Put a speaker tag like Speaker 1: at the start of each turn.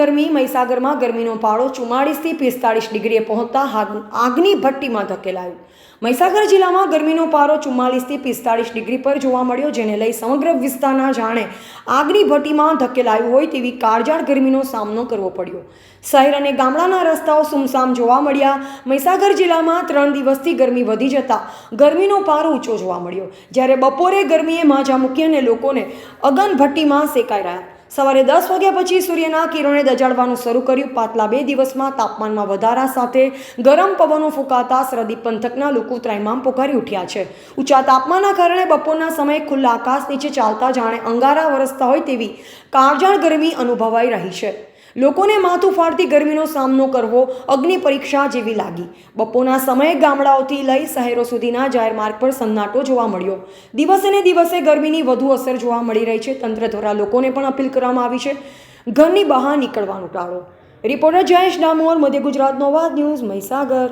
Speaker 1: ગરમી મહીસાગરમાં ગરમીનો પારો 44 થી 45 ડિગ્રીએ પહોંચતા આગની ભઠ્ઠીમાં ધકેલાયું। મહીસાગર જિલ્લામાં ગરમીનો પારો 44 થી 45 ડિગ્રી પર જોવા મળ્યો, જેને લઈ સમગ્ર વિસ્તારના જાણે આગની ભઠ્ઠીમાં ધકેલાયું હોય તેવી કાળઝાળ ગરમીનો સામનો કરવો પડ્યો। શહેર અને ગામડાના રસ્તાઓ સુમસામ જોવા મળ્યા। મહીસાગર જિલ્લામાં 3 દિવસથી ગરમી વધી જતા ગરમીનો પારો ઊંચો જોવા મળ્યો, જ્યારે બપોરે ગરમીએ માજા મૂકી અને લોકોને અગન ભઠ્ઠીમાં શેકાઈ રહ્યા। સવારે 10 વાગ્યા પછી સૂર્યના કિરણોએ દજાડવાનું શરૂ કર્યું। પાછલા 2 દિવસમાં તાપમાનમાં વધારા સાથે ગરમ પવનો ફૂંકાતા સરહદી પંથકના લોકો ત્રાહિમામ પોકારી ઉઠ્યા છે। ઊંચા તાપમાનના કારણે બપોરના સમયે ખુલ્લા આકાશ નીચે ચાલતા જાણે અંગારા વરસતા હોય તેવી કાળઝાળ ગરમી અનુભવાઈ રહી છે। લોકોને માથું ફાડતી ગરમીનો સામનો કરવો અગ્નિ પરીક્ષા જેવી લાગી। બપોરના સમયે ગામડાઓથી લઈ શહેરો સુધીના જાહેર માર્ગ પર સન્નાટો જોવા મળ્યો। દિવસે ને દિવસે ગરમીની વધુ અસર જોવા મળી રહી છે। તંત્ર દ્વારા લોકોને પણ અપીલ કરવામાં આવી છે, ઘરની બહાર નીકળવાનું ટાળો। રિપોર્ટર જયેશ ડામોર, મધ્ય ગુજરાત નોવા ન્યૂઝ, મહીસાગર।